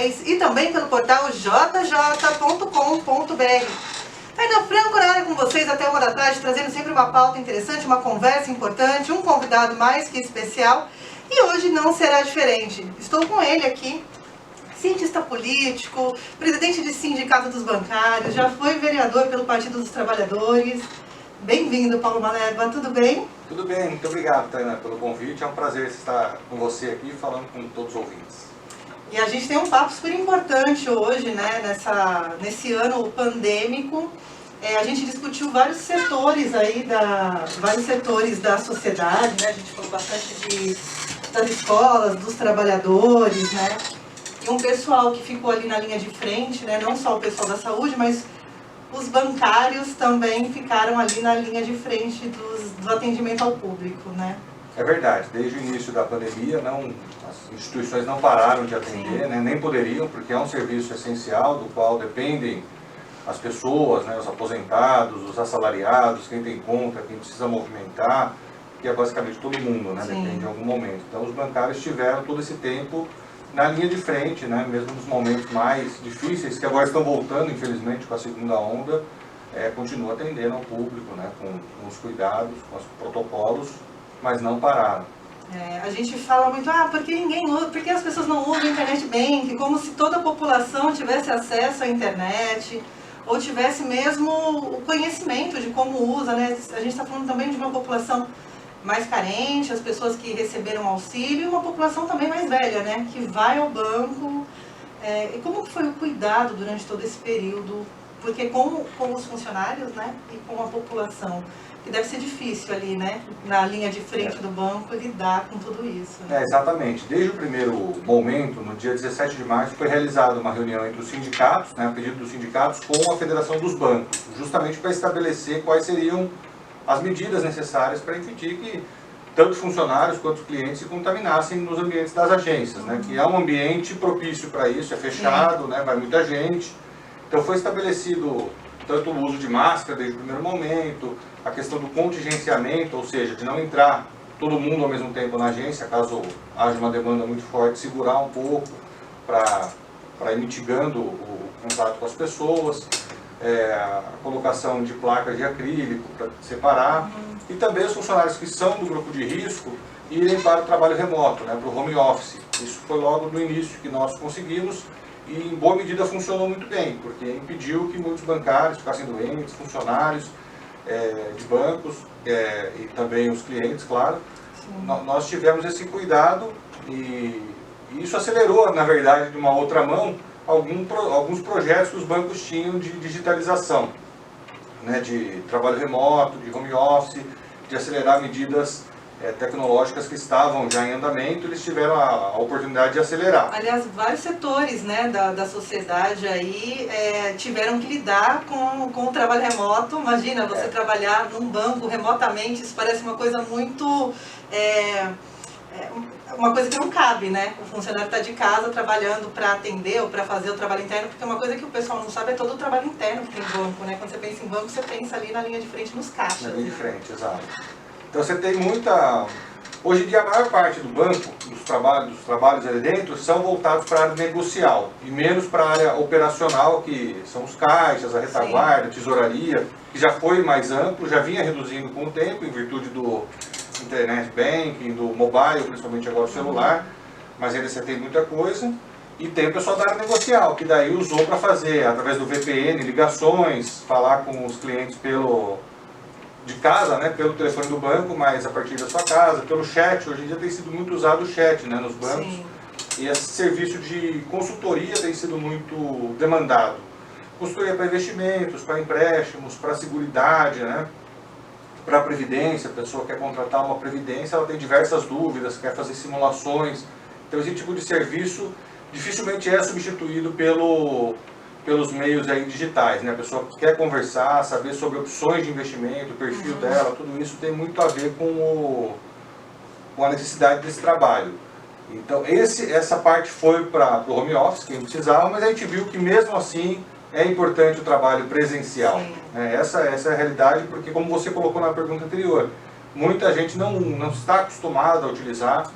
sociais e também pelo portal jj.com.br. Tainá Franco na área com vocês até 1 da tarde, trazendo sempre uma pauta interessante, uma conversa importante, um convidado mais que especial. E hoje não será diferente. Estou com ele aqui, cientista político, presidente de sindicato dos bancários, já foi vereador pelo Partido dos Trabalhadores. Bem-vindo, Paulo Maleva, tudo bem? Tudo bem, muito obrigado, Tainá, pelo convite. É um prazer estar com você aqui, falando com todos os ouvintes. E a gente tem um papo super importante hoje, né, nesse ano pandêmico. A gente discutiu vários setores da sociedade, né? A gente falou bastante das escolas, dos trabalhadores, né? E um pessoal que ficou ali na linha de frente, né? Não só o pessoal da saúde, mas os bancários também ficaram ali na linha de frente do atendimento ao público, né? É verdade, desde o início da pandemia, as instituições não pararam de atender, né? Nem poderiam, porque é um serviço essencial do qual dependem as pessoas, né? Os aposentados, os assalariados, quem tem conta, quem precisa movimentar, que é basicamente todo mundo, né? Depende de algum momento. Então os bancários tiveram todo esse tempo na linha de frente, né? Mesmo nos momentos mais difíceis, que agora estão voltando, infelizmente, com a segunda onda, continua atendendo ao público, né? Com os cuidados, com os protocolos, mas não pararam. A gente fala muito, porque as pessoas não usam internet bank, como se toda a população tivesse acesso à internet, ou tivesse mesmo o conhecimento de como usa, né? A gente está falando também de uma população mais carente, as pessoas que receberam auxílio, e uma população também mais velha, né? Que vai ao banco. E como foi o cuidado durante todo esse período? Porque com os funcionários, né? E com a população, que deve ser difícil ali, né? Na linha de frente do banco, lidar com tudo isso. Né? Exatamente. Desde o primeiro momento, no dia 17 de março, foi realizada uma reunião entre os sindicatos, né, a pedido dos sindicatos, com a Federação dos Bancos, justamente para estabelecer quais seriam as medidas necessárias para impedir que tanto funcionários quanto clientes se contaminassem nos ambientes das agências, né, que é um ambiente propício para isso, é fechado, né, vai muita gente. Então foi estabelecido tanto o uso de máscara desde o primeiro momento, a questão do contingenciamento, ou seja, de não entrar todo mundo ao mesmo tempo na agência, caso haja uma demanda muito forte, segurar um pouco para ir mitigando o contato com as pessoas, a colocação de placas de acrílico para separar, e também os funcionários que são do grupo de risco irem para o trabalho remoto, né, para o home office. Isso foi logo no início que nós conseguimos, e em boa medida funcionou muito bem, porque impediu que muitos bancários ficassem doentes, funcionários de bancos e também os clientes, claro. Nós tivemos esse cuidado e isso acelerou, na verdade, de uma outra mão, alguns projetos que os bancos tinham de digitalização, né, de trabalho remoto, de home office, de acelerar medidas tecnológicas que estavam já em andamento, eles tiveram a oportunidade de acelerar. Aliás, vários setores, né, da sociedade aí tiveram que lidar com o trabalho remoto. Imagina você trabalhar num banco remotamente, isso parece uma coisa muito... uma coisa que não cabe, né? O funcionário está de casa trabalhando para atender ou para fazer o trabalho interno, porque uma coisa que o pessoal não sabe é todo o trabalho interno que tem banco, né? Quando você pensa em banco, você pensa ali na linha de frente nos caixas. Na linha de frente, exato. Então você tem muita... Hoje em dia a maior parte do banco, dos trabalhos ali dentro, são voltados para a área negocial e menos para a área operacional, que são os caixas, a retaguarda, a tesouraria, que já foi mais amplo, já vinha reduzindo com o tempo, em virtude do internet banking, do mobile, principalmente agora o celular, mas ainda você tem muita coisa. E tem o pessoal da área negocial, que daí usou para fazer, através do VPN, ligações, falar com os clientes de casa, né, pelo telefone do banco, mas a partir da sua casa, pelo chat. Hoje em dia tem sido muito usado o chat, né, nos bancos. Sim. E esse serviço de consultoria tem sido muito demandado. Consultoria para investimentos, para empréstimos, para seguridade, né, para a previdência. A pessoa quer contratar uma previdência, ela tem diversas dúvidas, quer fazer simulações. Então esse tipo de serviço dificilmente é substituído pelos meios aí digitais, né? A pessoa quer conversar, saber sobre opções de investimento, o perfil dela, tudo isso tem muito a ver com a necessidade desse trabalho. Então essa parte foi para o home office, quem precisava, mas a gente viu que mesmo assim é importante o trabalho presencial. Né? Essa é a realidade, porque como você colocou na pergunta anterior, muita gente não está acostumada a utilizar.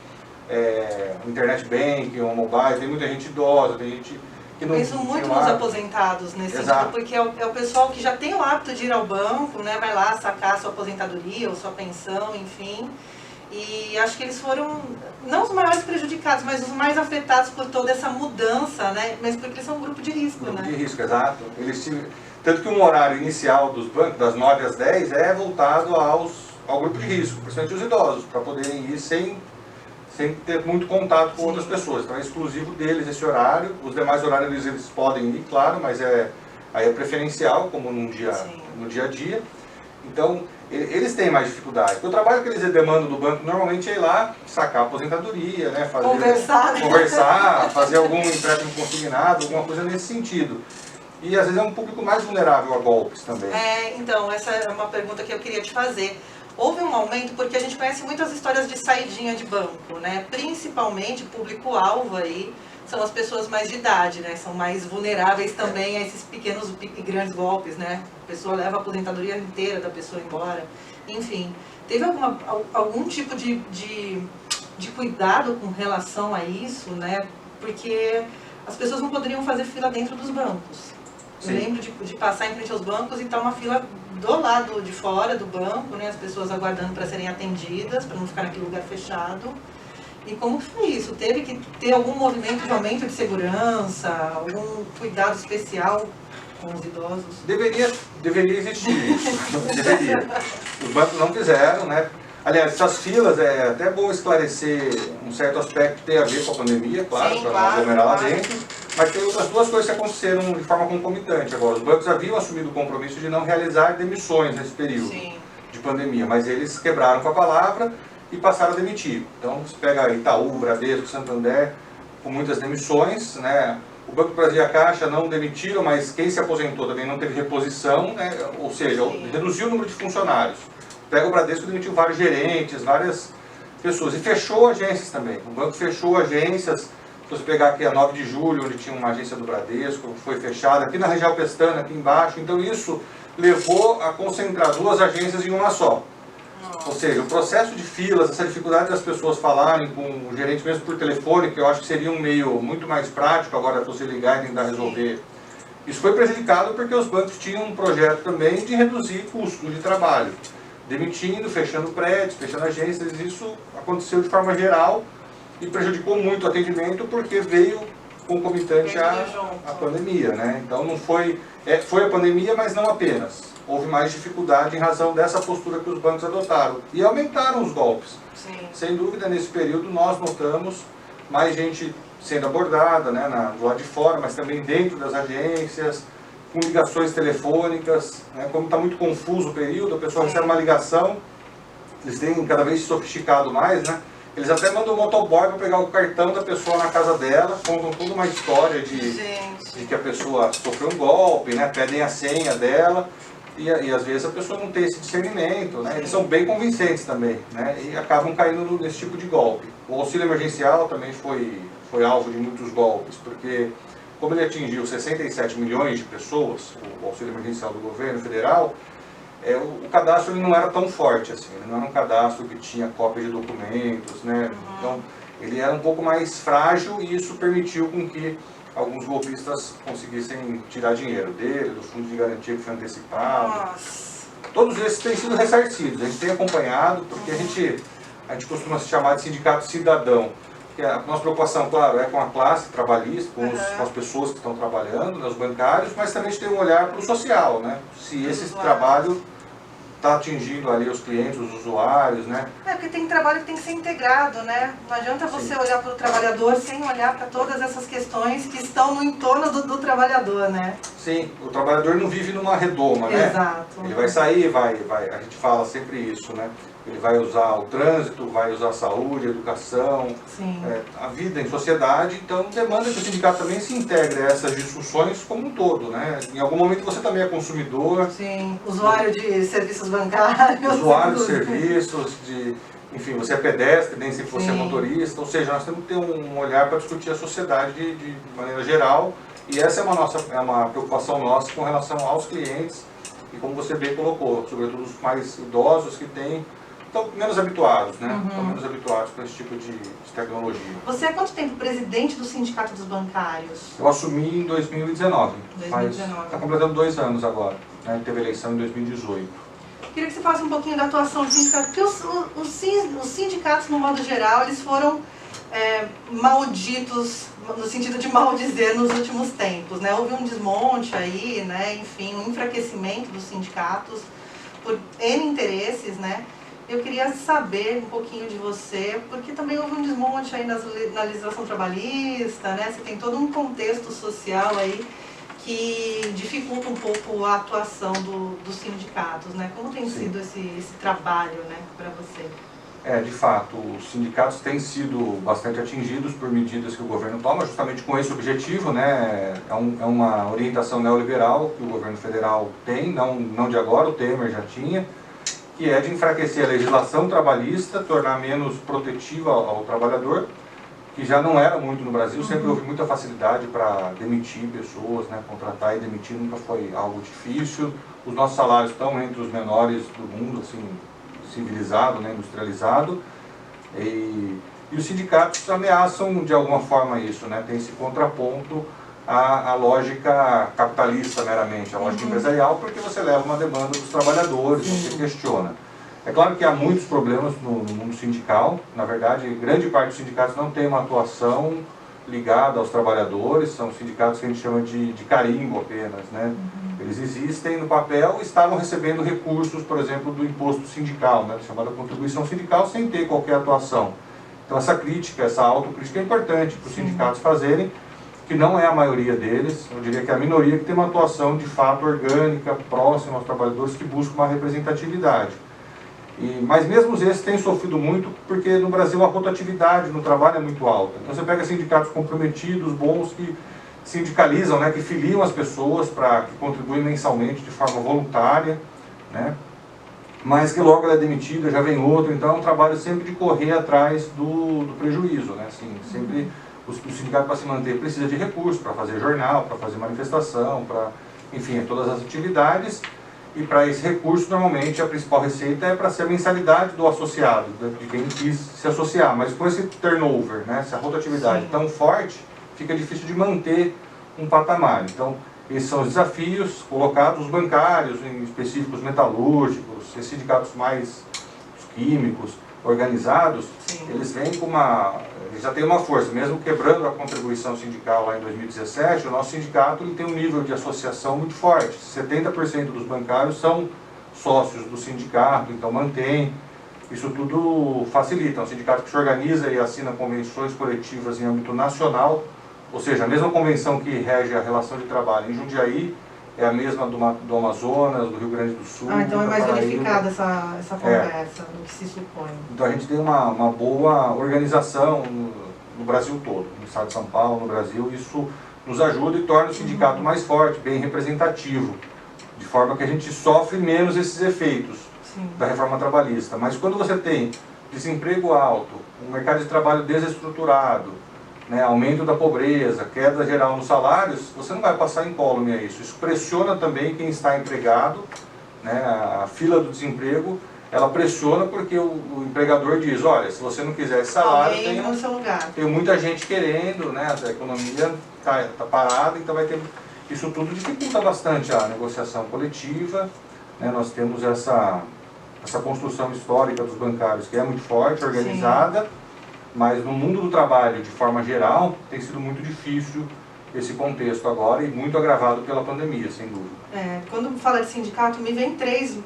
internet banking ou mobile, tem muita gente idosa, tem gente que não... Penso muito nos aposentados nesse sentido, porque é o pessoal que já tem o hábito de ir ao banco, né, vai lá sacar sua aposentadoria ou sua pensão, enfim. E acho que eles foram, não os maiores prejudicados, mas os mais afetados por toda essa mudança, né? Mas porque eles são um grupo de risco, grupo né? de risco, exato. Tanto que um horário inicial dos bancos, das 9 às 10, é voltado ao grupo de risco, principalmente os idosos, para poderem ir sem ter muito contato com outras pessoas. Então é exclusivo deles esse horário. Os demais horários eles podem ir, claro, mas aí é preferencial, como no dia a dia. Então, eles têm mais dificuldade. Porque o trabalho que eles demandam do banco normalmente é ir lá sacar a aposentadoria, né? Conversar, fazer algum empréstimo consignado, alguma coisa nesse sentido. E às vezes é um público mais vulnerável a golpes também. Então, essa é uma pergunta que eu queria te fazer. Houve um aumento, porque a gente conhece muitas histórias de saidinha de banco, né? Principalmente o público-alvo aí são as pessoas mais de idade, né? São mais vulneráveis também a esses pequenos e grandes golpes, né? A pessoa leva a aposentadoria inteira da pessoa embora. Enfim, teve algum tipo de cuidado com relação a isso, né? Porque as pessoas não poderiam fazer fila dentro dos bancos. Eu lembro de passar em frente aos bancos e estar uma fila do lado de fora do banco, né? As pessoas aguardando para serem atendidas, para não ficar naquele lugar fechado. E como foi isso? Teve que ter algum movimento de aumento de segurança, algum cuidado especial com os idosos? Deveria existir isso. Deveria. Os bancos não fizeram, né? Aliás, essas filas, é até bom esclarecer um certo aspecto que tem a ver com a pandemia, claro, para não aglomerar lá dentro. Mas tem outras duas coisas que aconteceram de forma concomitante agora. Os bancos haviam assumido o compromisso de não realizar demissões nesse período de pandemia, mas eles quebraram com a palavra e passaram a demitir. Então, você pega Itaú, Bradesco, Santander, com muitas demissões, né? O Banco do Brasil e a Caixa não demitiram, mas quem se aposentou também não teve reposição, né? Ou seja, reduziu o número de funcionários. Pega o Bradesco, demitiu vários gerentes, várias pessoas, e fechou agências também. O banco fechou agências. Se você pegar aqui a 9 de julho, onde tinha uma agência do Bradesco, foi fechada, aqui na Região Pestana, aqui embaixo. Então isso levou a concentrar duas agências em uma só. Ou seja, o processo de filas, essa dificuldade das pessoas falarem com o gerente mesmo por telefone, que eu acho que seria um meio muito mais prático agora você ligar e tentar resolver. Isso foi prejudicado porque os bancos tinham um projeto também de reduzir custos de trabalho. Demitindo, fechando prédios, fechando agências, isso aconteceu de forma geral e prejudicou muito o atendimento porque veio concomitante à pandemia, né? Então não foi a pandemia, mas não apenas. Houve mais dificuldade em razão dessa postura que os bancos adotaram e aumentaram os golpes. Sem dúvida, nesse período nós notamos mais gente sendo abordada, né, do lado de fora, mas também dentro das agências, com ligações telefônicas, né? Como está muito confuso o período, a pessoa recebe uma ligação, eles têm cada vez sofisticado mais, né? Eles até mandam um motoboy para pegar o cartão da pessoa na casa dela, contam toda uma história de que a pessoa sofreu um golpe, né? Pedem a senha dela e às vezes a pessoa não tem esse discernimento, né? Eles são bem convincentes também, né? E acabam caindo nesse tipo de golpe. O auxílio emergencial também foi alvo de muitos golpes, porque como ele atingiu 67 milhões de pessoas, o auxílio emergencial do governo federal, o cadastro ele não era tão forte assim, ele não era um cadastro que tinha cópia de documentos, né? Então ele era um pouco mais frágil e isso permitiu com que alguns golpistas conseguissem tirar dinheiro dele, do fundo de garantia que foi antecipado. Todos esses têm sido ressarcidos, a gente tem acompanhado, porque a gente costuma se chamar de sindicato cidadão. Que a nossa preocupação, claro, é com a classe trabalhista, com as pessoas que estão trabalhando, né, os bancários, mas também a gente tem um olhar para o social, né? Se esse trabalho está atingindo ali os clientes, os usuários, né? Porque tem trabalho que tem que ser integrado, né? Não adianta você olhar para o trabalhador sem olhar para todas essas questões que estão no entorno do trabalhador, né? Sim, o trabalhador não vive numa redoma, né? Exato. Ele vai sair, a gente fala sempre isso, né? Ele vai usar o trânsito, vai usar a saúde, a educação, a vida em sociedade, então demanda que o sindicato também se integre a essas discussões como um todo, né? Em algum momento você também é consumidor. Sim, usuário de serviços bancários. Usuário de serviços, enfim, você é pedestre, nem sempre você é motorista, ou seja, nós temos que ter um olhar para discutir a sociedade de maneira geral, e essa é uma preocupação nossa com relação aos clientes, e como você bem colocou, sobretudo os mais idosos que têm estão menos habituados, né? Estão menos habituados com esse tipo de tecnologia. Você há quanto tempo presidente do Sindicato dos Bancários? Eu assumi em 2019, 2019. mas está completando 2 anos agora, né? Teve eleição em 2018. Queria que você falasse um pouquinho da atuação do sindicato, porque os sindicatos, no modo geral, eles foram malditos, no sentido de maldizer, nos últimos tempos, né? Houve um desmonte aí, né? Enfim, um enfraquecimento dos sindicatos por N interesses, né? Eu queria saber um pouquinho de você, porque também houve um desmonte aí na legislação trabalhista, né? Você tem todo um contexto social aí que dificulta um pouco a atuação dos sindicatos, né? Como tem sido esse trabalho, né, para você? De fato, os sindicatos têm sido bastante atingidos por medidas que o governo toma, justamente com esse objetivo, né? É uma orientação neoliberal que o governo federal tem, não de agora, o Temer já tinha, que é de enfraquecer a legislação trabalhista, tornar menos protetiva ao trabalhador, que já não era muito no Brasil, sempre houve muita facilidade para demitir pessoas, né? Contratar e demitir nunca foi algo difícil. Os nossos salários estão entre os menores do mundo, assim, civilizado, né? Industrializado. E os sindicatos ameaçam de alguma forma isso, né? Tem esse contraponto à lógica capitalista meramente, à lógica empresarial, porque você leva uma demanda dos trabalhadores, você questiona. É claro que há muitos problemas no mundo sindical, na verdade, grande parte dos sindicatos não tem uma atuação ligada aos trabalhadores, são sindicatos que a gente chama de carimbo apenas, né? Eles existem no papel e estavam recebendo recursos, por exemplo, do imposto sindical, né? Chamada contribuição sindical, sem ter qualquer atuação. Então essa crítica, essa autocrítica é importante para os sindicatos fazerem, que não é a maioria deles, eu diria que é a minoria que tem uma atuação de fato orgânica, próxima aos trabalhadores, que busca uma representatividade. Mas mesmo esses têm sofrido muito porque no Brasil a rotatividade no trabalho é muito alta. Então você pega sindicatos comprometidos, bons, que sindicalizam, né, que filiam as pessoas que contribuem mensalmente de forma voluntária, né, mas que logo ela é demitida, já vem outro. Então é um trabalho sempre de correr atrás do prejuízo, né, assim, sempre o sindicato, para se manter, precisa de recursos para fazer jornal, para fazer manifestação, para, enfim, todas as atividades. E para esse recurso, normalmente, a principal receita é para ser a mensalidade do associado, de quem quis se associar. Mas com esse turnover, né, essa rotatividade tão forte, fica difícil de manter um patamar. Então, esses são os desafios colocados, os bancários, em específicos metalúrgicos, esses sindicatos mais químicos, organizados, eles vêm com eles já têm uma força, mesmo quebrando a contribuição sindical lá em 2017, o nosso sindicato ele tem um nível de associação muito forte. 70% dos bancários são sócios do sindicato, então mantém. Isso tudo facilita. É um sindicato que se organiza e assina convenções coletivas em âmbito nacional, ou seja, a mesma convenção que rege a relação de trabalho em Jundiaí é a mesma do Amazonas, do Rio Grande do Sul. Então é mais unificada essa conversa do que se supõe. Então a gente tem uma boa organização no Brasil todo, no estado de São Paulo, no Brasil. Isso nos ajuda e torna o sindicato mais forte, bem representativo, de forma que a gente sofre menos esses efeitos da reforma trabalhista. Mas quando você tem desemprego alto, um mercado de trabalho desestruturado, né, aumento da pobreza, queda geral nos salários, você não vai passar incólume a isso. Isso pressiona também quem está empregado, né, a fila do desemprego, ela pressiona porque o empregador diz, olha, se você não quiser esse salário, tem muita gente querendo, né, a economia está parada, então vai ter... Isso tudo dificulta bastante a negociação coletiva, né, nós temos essa construção histórica dos bancários que é muito forte, organizada, mas no mundo do trabalho, de forma geral, tem sido muito difícil esse contexto agora e muito agravado pela pandemia, sem dúvida. Quando fala de sindicato, me vem 3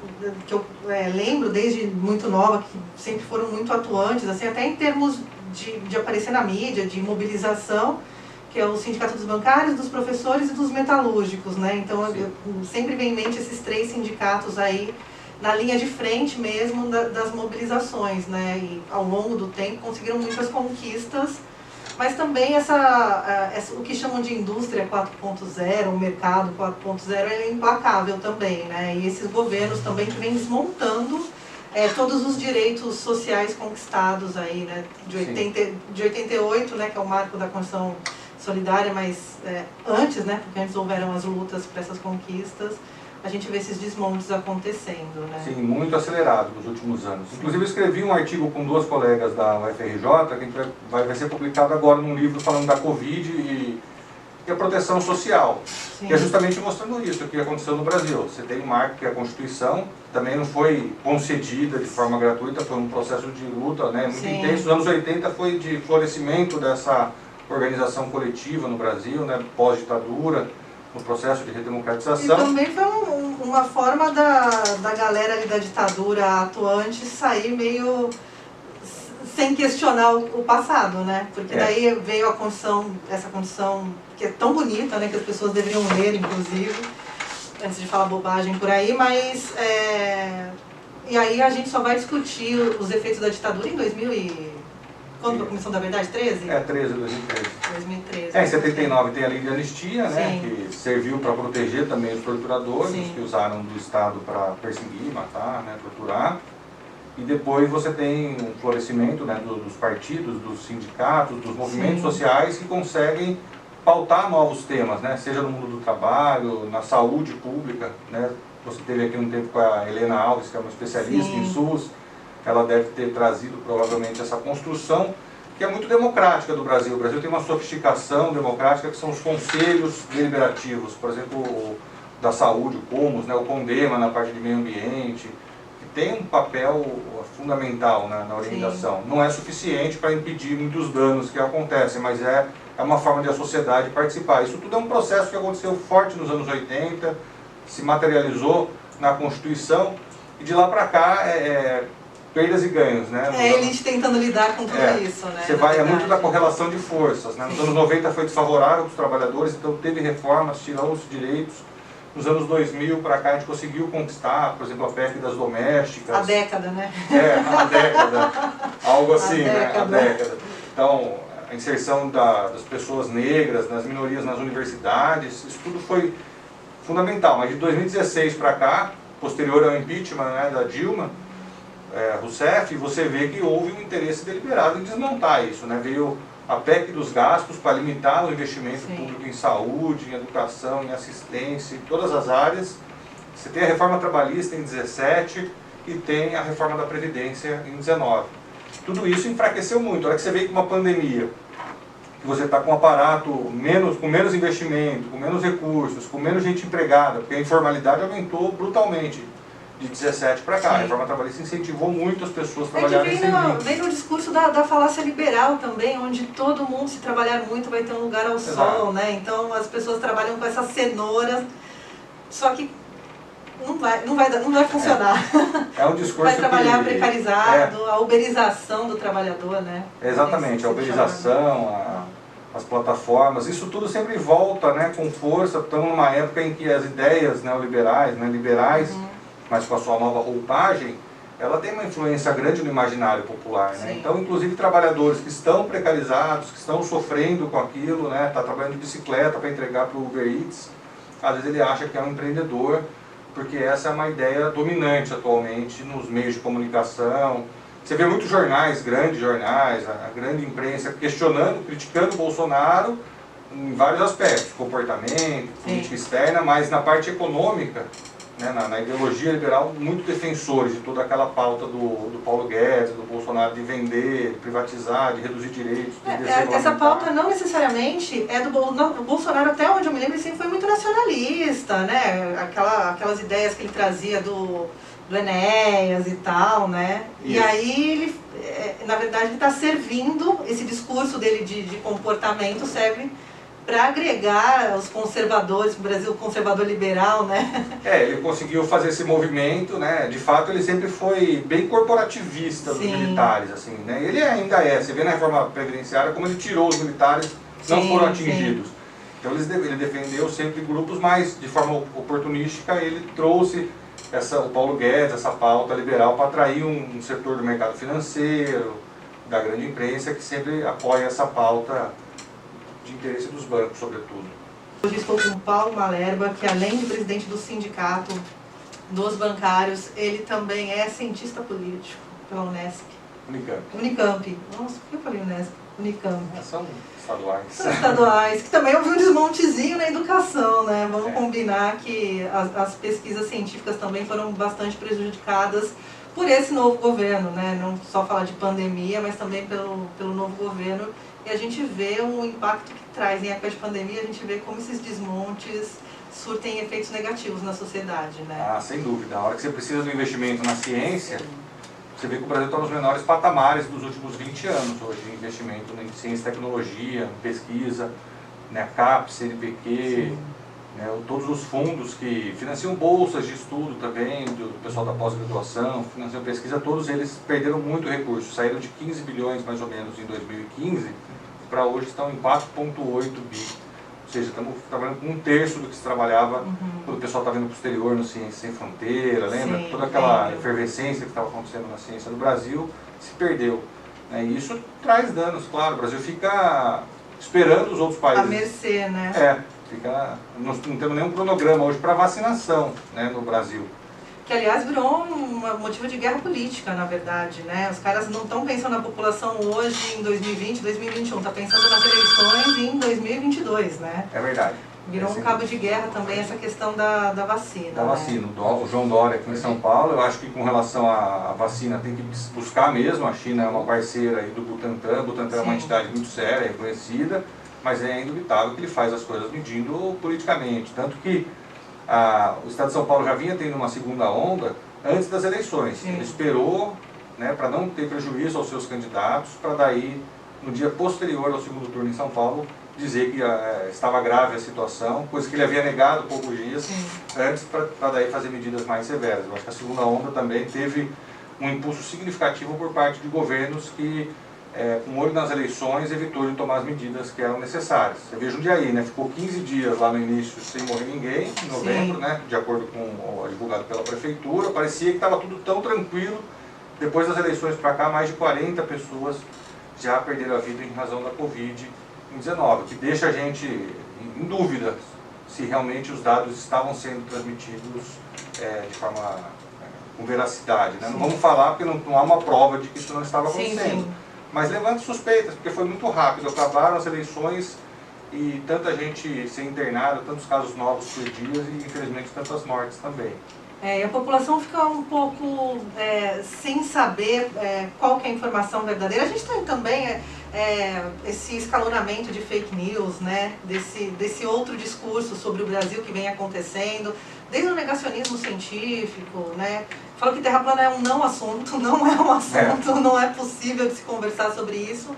que eu lembro desde muito nova, que sempre foram muito atuantes, assim, até em termos de aparecer na mídia, de mobilização, que é o Sindicato dos Bancários, dos Professores e dos Metalúrgicos, né? Então, sempre vem em mente esses 3 sindicatos aí, na linha de frente mesmo das mobilizações, né? E ao longo do tempo conseguiram muitas conquistas, mas também o que chamam de indústria 4.0, o mercado 4.0, é implacável também, né? E esses governos também que vêm desmontando todos os direitos sociais conquistados aí, né? De 88, né? Que é o marco da Constituição Solidária, mas antes, né? Porque antes houveram as lutas para essas conquistas. a gente vê esses desmontes acontecendo, né? Sim, muito acelerado nos últimos anos. Inclusive eu escrevi um artigo com 2 colegas da UFRJ, que vai ser publicado agora num livro falando da Covid e a proteção social, Sim. que é justamente mostrando isso, o que aconteceu no Brasil. Você tem um marco que é a Constituição, também não foi concedida de forma gratuita, foi um processo de luta, né, muito Sim. intenso. Os anos 80 foi de florescimento dessa organização coletiva no Brasil, né, pós-ditadura, no processo de redemocratização. E também foi uma forma da galera ali da ditadura atuante sair meio sem questionar o passado, né? Porque daí veio a condição, essa condição que é tão bonita, né? Que as pessoas deveriam ler, inclusive, antes de falar bobagem por aí, mas... E aí a gente só vai discutir os efeitos da ditadura em 2000 e... Quando foi a Comissão da Verdade? 13? 13, 2013. 2013. Em 79 tem a Lei de Anistia, né, Sim. que serviu para proteger também os torturadores, Sim. os que usaram do Estado para perseguir, matar, né, torturar. E depois você tem um florescimento, né, dos partidos, dos sindicatos, dos movimentos Sim. sociais que conseguem pautar novos temas, né, seja no mundo do trabalho, na saúde pública. Né. Você teve aqui um tempo com a Helena Alves, que é uma especialista Sim. em SUS. Ela deve ter trazido provavelmente essa construção que é muito democrática do Brasil. O Brasil tem uma sofisticação democrática que são os conselhos deliberativos, por exemplo, o da saúde, o COMOS, né, o CONDEMA na parte de meio ambiente, que tem um papel fundamental na orientação. Sim. Não é suficiente para impedir muitos danos que acontecem, mas é uma forma de a sociedade participar. Isso tudo é um processo que aconteceu forte nos anos 80, se materializou na Constituição, e de lá para cá perdas e ganhos, né? A elite tentando lidar com tudo isso, né? Você vai, é muito da correlação de forças, né? Nos anos 90 foi desfavorável para os trabalhadores, então teve reformas, tirou-se direitos. Nos anos 2000 para cá a gente conseguiu conquistar, por exemplo, a PEC das domésticas. A década, né? A década. Algo assim, né? A década. Então, a inserção das pessoas negras, das minorias nas universidades, isso tudo foi fundamental. Mas de 2016 para cá, posterior ao impeachment, né, da Dilma Rousseff, você vê que houve um interesse deliberado em desmontar isso, né? Veio a PEC dos gastos para limitar o investimento público em saúde, em educação, em assistência, em todas as áreas. Você tem a reforma trabalhista em 17 e tem a reforma da Previdência em 19. Tudo isso enfraqueceu muito. A hora que você vê com uma pandemia, que você está com um aparato com menos investimento, com menos recursos, com menos gente empregada, porque a informalidade aumentou brutalmente. De 17 para cá, sim. A reforma trabalhista incentivou muito as pessoas a trabalharem sem vínculo. Vem no discurso da falácia liberal também, onde todo mundo, se trabalhar muito, vai ter um lugar ao sol, né? Então as pessoas trabalham com essa cenoura, só que não vai funcionar. É um discurso vai trabalhar precarizado, a uberização do trabalhador, né? Exatamente, a uberização, as plataformas, isso tudo sempre volta, né, com força. Estamos numa época em que as ideias neoliberais, mas com a sua nova roupagem, ela tem uma influência grande no imaginário popular, né? Então, inclusive, trabalhadores que estão precarizados, que estão sofrendo com aquilo, né? Está trabalhando de bicicleta para entregar para o Uber Eats, às vezes ele acha que é um empreendedor, porque essa é uma ideia dominante atualmente nos meios de comunicação. Você vê muitos jornais, grandes jornais, a grande imprensa questionando, criticando o Bolsonaro em vários aspectos, comportamento, política externa, mas na parte econômica, né, na ideologia liberal, muito defensores de toda aquela pauta do Paulo Guedes, do Bolsonaro, de vender, de privatizar, de reduzir direitos, de desregulamentar. Essa pauta não necessariamente é do Bolsonaro, até onde eu me lembro, ele sempre foi muito nacionalista, né? Aquelas ideias que ele trazia do Enéas e tal, né? Isso. E aí, ele, na verdade, ele está servindo, esse discurso dele de comportamento serve para agregar os conservadores, o Brasil conservador liberal, né? Ele conseguiu fazer esse movimento, né? De fato, ele sempre foi bem corporativista dos militares, assim, né? Ele ainda você vê na reforma previdenciária como ele tirou os militares, não foram atingidos. Então ele defendeu sempre grupos, mas de forma oportunística ele trouxe o Paulo Guedes, essa pauta liberal, para atrair um setor do mercado financeiro, da grande imprensa, que sempre apoia essa pauta de interesse dos bancos, sobretudo. Hoje estou com o Paulo Malerba, que além de presidente do sindicato dos bancários, ele também é cientista político pela Unesp. Unicamp. Unicamp. Nossa, por que eu falei Unesp? Unicamp. São estaduais. São estaduais, que também houve um desmontezinho na educação, né? Vamos combinar que as pesquisas científicas também foram bastante prejudicadas por esse novo governo, né? Não só falar de pandemia, mas também pelo novo governo. E a gente vê o impacto que traz em época de pandemia, a gente vê como esses desmontes surtem efeitos negativos na sociedade, né? Ah, sem dúvida. A hora que você precisa do investimento na ciência, você vê que o Brasil está nos menores patamares dos últimos 20 anos hoje, de investimento em ciência e tecnologia, em pesquisa, né, CAPES, CNPq, né, todos os fundos que financiam bolsas de estudo também, do pessoal da pós-graduação, financiam pesquisa, todos eles perderam muito recurso, saíram de 15 bilhões mais ou menos em 2015, para hoje estão em 4,8 bi. Ou seja, estamos trabalhando com 1/3 do que se trabalhava quando o pessoal estava indo para o exterior no Ciência Sem Fronteira, lembra? Sim, toda aquela efervescência que estava acontecendo na ciência no Brasil se perdeu. Né? E isso traz danos, claro. O Brasil fica esperando os outros países. À mercê, né? Não temos nenhum cronograma hoje para vacinação, né, no Brasil. Que, aliás, virou um motivo de guerra política, na verdade, né? Os caras não estão pensando na população hoje, em 2020, 2021, estão pensando nas eleições em 2022, né? É verdade. Virou um cabo de guerra também essa questão da vacina. Da vacina. O João Dória aqui em São Paulo, eu acho que com relação à vacina tem que buscar mesmo, a China é uma parceira aí do Butantan, o Butantan é uma entidade muito séria, reconhecida, mas é indubitável que ele faz as coisas medindo politicamente, tanto que o Estado de São Paulo já vinha tendo uma segunda onda antes das eleições. Sim. Ele esperou, né, para não ter prejuízo aos seus candidatos, para daí, no dia posterior ao segundo turno em São Paulo, dizer que estava grave a situação, coisa que ele havia negado poucos dias antes, para daí fazer medidas mais severas. Eu acho que a segunda onda também teve um impulso significativo por parte de governos que, com olho nas eleições, evitou de tomar as medidas que eram necessárias. Você vê Jundiaí, né? Ficou 15 dias lá no início sem morrer ninguém, em novembro, né? De acordo com o divulgado pela prefeitura. Parecia que estava tudo tão tranquilo. Depois das eleições para cá, mais de 40 pessoas já perderam a vida em razão da Covid-19, que deixa a gente em dúvida se realmente os dados estavam sendo transmitidos de forma com veracidade, né? Não vamos falar porque não há uma prova de que isso não estava acontecendo. Mas levanta suspeitas, porque foi muito rápido, acabaram as eleições e tanta gente ser internada, tantos casos novos por dia e infelizmente tantas mortes também. E a população fica um pouco sem saber qual que é a informação verdadeira. A gente tem também esse escalonamento de fake news, né? Desse outro discurso sobre o Brasil que vem acontecendo, desde o negacionismo científico, né? Fala que terra plana é um não assunto, não é um assunto, não é possível de se conversar sobre isso.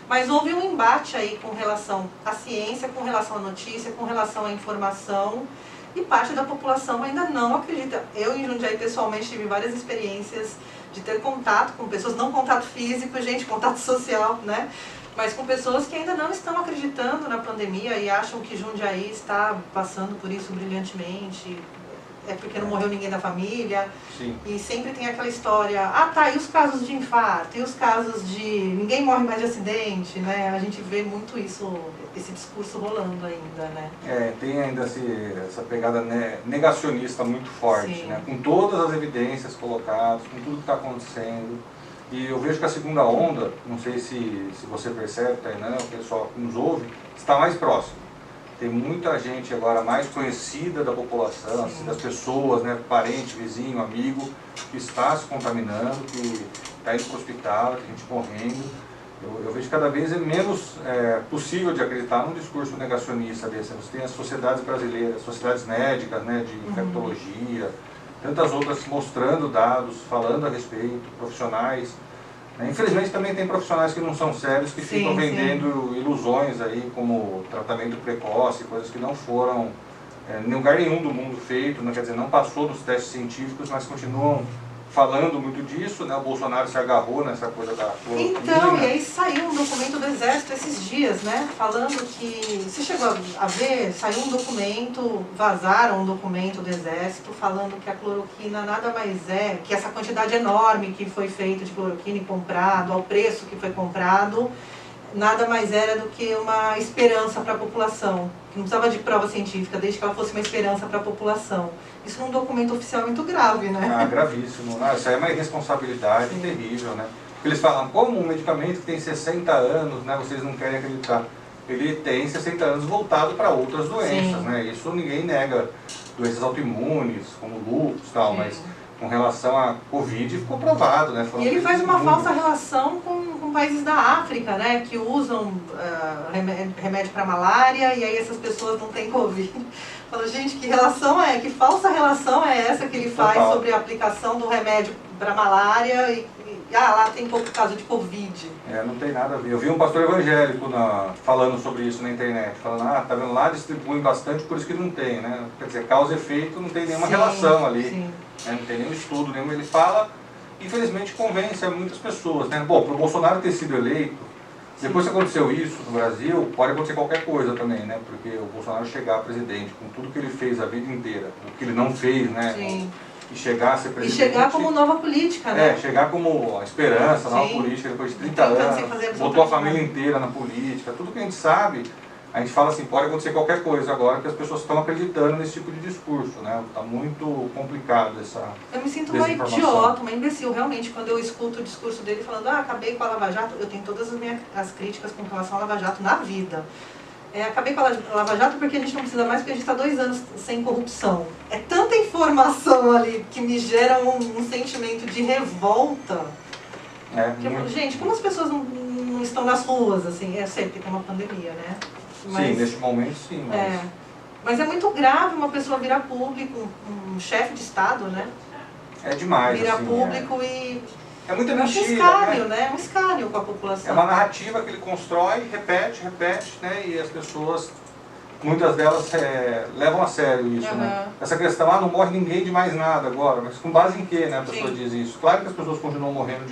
Mas houve um embate aí com relação à ciência, com relação à notícia, com relação à informação. E parte da população ainda não acredita. Eu, em Jundiaí, pessoalmente, tive várias experiências de ter contato com pessoas, não contato físico, gente, contato social, né? Mas com pessoas que ainda não estão acreditando na pandemia e acham que Jundiaí está passando por isso brilhantemente. É porque não morreu ninguém da família. Sim. E sempre tem aquela história, e os casos de infarto, e os casos de ninguém morre mais de acidente, né? A gente vê muito isso, esse discurso rolando ainda, né? Tem ainda essa pegada negacionista muito forte, né? Com todas as evidências colocadas, com tudo que está acontecendo. E eu vejo que a segunda onda, não sei se você percebe, Tainã, o pessoal que nos ouve, está mais próximo. Tem muita gente agora mais conhecida da população, assim, das pessoas, né, parente, vizinho, amigo, que está se contaminando, que está indo para o hospital, tem gente morrendo. Eu vejo cada vez menos possível de acreditar num discurso negacionista desse. Você tem as sociedades brasileiras, sociedades médicas, né, de infectologia, tantas outras mostrando dados, falando a respeito, profissionais. Infelizmente também tem profissionais que não são sérios, que ficam vendendo ilusões aí, como tratamento precoce, coisas que não foram em lugar nenhum do mundo feito, quer dizer, não passou dos testes científicos, mas continuam falando muito disso, né? O Bolsonaro se agarrou nessa coisa da cloroquina. Então, e aí saiu um documento do Exército esses dias, né? Falando que, você chegou a ver, saiu um documento, vazaram um documento do Exército falando que a cloroquina nada mais é, que essa quantidade enorme que foi feita de cloroquina e comprado, ao preço que foi comprado, nada mais era do que uma esperança para a população. Não precisava de prova científica, desde que ela fosse uma esperança para a população. Isso é um documento oficial muito grave, né? Gravíssimo. Isso aí é uma irresponsabilidade terrível, né? Eles falam, como um medicamento que tem 60 anos, né, vocês não querem acreditar. Ele tem 60 anos voltado para outras doenças, né? Isso ninguém nega, doenças autoimunes, como lúpus e tal, mas com relação à Covid ficou provado, né? E ele faz uma falsa relação com países da África, né? Que usam remédio para malária e aí essas pessoas não têm Covid. Fala, gente, que falsa relação é essa que ele faz sobre a aplicação do remédio para malária e lá tem pouco caso de Covid. Não tem nada a ver. Eu vi um pastor evangélico falando sobre isso na internet, falando, tá vendo lá, distribuem bastante, por isso que não tem, né? Quer dizer, causa e efeito não tem nenhuma relação ali, né? Não tem nenhum estudo, nenhum. Ele fala, infelizmente convence a muitas pessoas, né? Bom, para o Bolsonaro ter sido eleito, depois que aconteceu isso no Brasil, pode acontecer qualquer coisa também, né? Porque o Bolsonaro chegar presidente com tudo que ele fez a vida inteira, o que ele não fez, né? Sim. E chegar a ser presidente. E chegar como nova política, né? Chegar como a esperança, nova política, depois de 30 anos, botou a família inteira na política, tudo que a gente sabe, a gente fala assim, pode acontecer qualquer coisa agora, que as pessoas estão acreditando nesse tipo de discurso, né? Está muito complicado essa Eu me sinto uma idiota, uma imbecil, realmente, quando eu escuto o discurso dele falando, acabei com a Lava Jato, eu tenho todas as críticas com relação à Lava Jato na vida. Acabei com a Lava Jato porque a gente não precisa mais, porque a gente está 2 anos sem corrupção. É tanta informação ali que me gera um sentimento de revolta. Que eu falo, gente, como as pessoas não estão nas ruas, assim? Eu sei, porque tem uma pandemia, né? Mas, sim, nesse momento sim. Mas é muito grave uma pessoa virar público, um chefe de Estado, né? É demais, virar assim, público e... É muita mentira, um escárnio, né? Um escárnio com a população. É uma narrativa que ele constrói, repete, né? E as pessoas, muitas delas levam a sério isso, né? Essa questão, não morre ninguém de mais nada agora, mas com base em quê, né? A pessoa diz isso. Claro que as pessoas continuam morrendo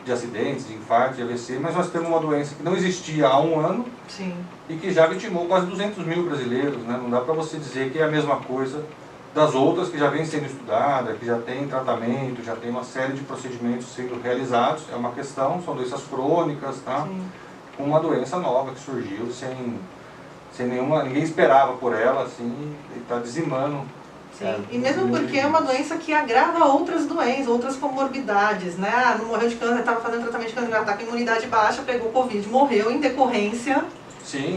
de acidentes, de infarto, de AVC, mas nós temos uma doença que não existia há 1 ano e que já vitimou quase 200 mil brasileiros, né? Não dá para você dizer que é a mesma coisa das outras que já vem sendo estudada, que já tem tratamento, já tem uma série de procedimentos sendo realizados. É uma questão, são doenças crônicas, tá? Com uma doença nova que surgiu sem nenhuma, ninguém esperava por ela, assim, e está dizimando. E mesmo porque é uma doença que agrava outras doenças, outras comorbidades, né? Não morreu de câncer, estava fazendo tratamento de câncer, está com imunidade baixa, pegou Covid, morreu em decorrência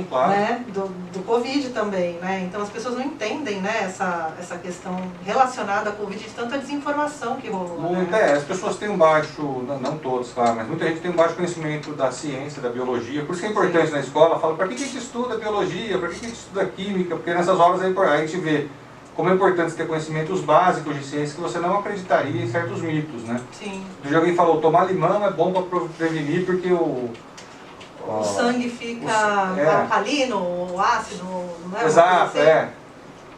claro. Né, do Covid também, né? Então as pessoas não entendem, né, essa questão relacionada à Covid, de tanta desinformação que rolou. As pessoas têm um baixo, não todos, claro, mas muita gente tem um baixo conhecimento da ciência, da biologia, por isso que é importante na escola, fala, para que a gente estuda biologia, para que a gente estuda química, porque nessas horas a gente vê como é importante ter conhecimentos básicos de ciência que você não acreditaria em certos mitos, né? Já alguém falou, tomar limão é bom para prevenir porque o sangue fica alcalino, ou ácido, não é? Exato,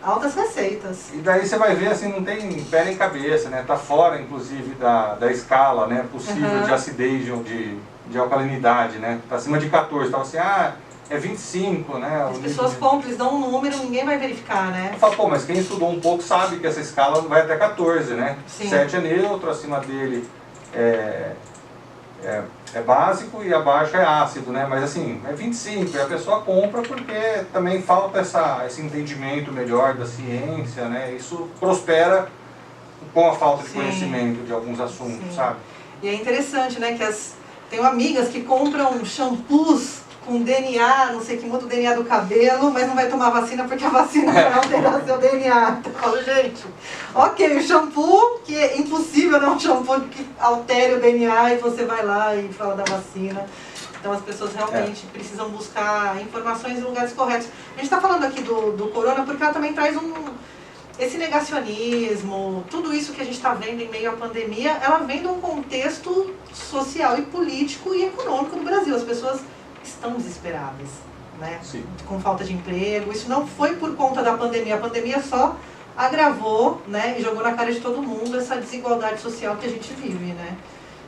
Altas receitas. E daí você vai ver, assim, não tem pé nem cabeça, né? Tá fora, inclusive, da escala, né, possível de acidez, de alcalinidade, né? Tá acima de 14, então assim, é 25, né? As pessoas compram, dão um número, ninguém vai verificar, né? Eu falo, mas quem estudou um pouco sabe que essa escala vai até 14, né? 7 é neutro, acima dele é básico e abaixo é ácido, né? Mas assim, é 25, e a pessoa compra porque também falta esse entendimento melhor da ciência, né? Isso prospera com a falta de conhecimento de alguns assuntos, sabe? E é interessante, né, que tenho amigas que compram shampoos com DNA, não sei que muda o DNA do cabelo, mas não vai tomar vacina porque a vacina vai alterar seu DNA. Então eu falo, gente, ok, o shampoo, que é impossível, não é um shampoo que altere o DNA e você vai lá e fala da vacina. Então as pessoas realmente precisam buscar informações em lugares corretos. A gente está falando aqui do corona porque ela também traz esse negacionismo, tudo isso que a gente está vendo em meio à pandemia, ela vem de um contexto social e político e econômico no Brasil. As pessoas estão desesperadas, né? Com falta de emprego. Isso não foi por conta da pandemia. A pandemia só agravou, né, e jogou na cara de todo mundo essa desigualdade social que a gente vive, né?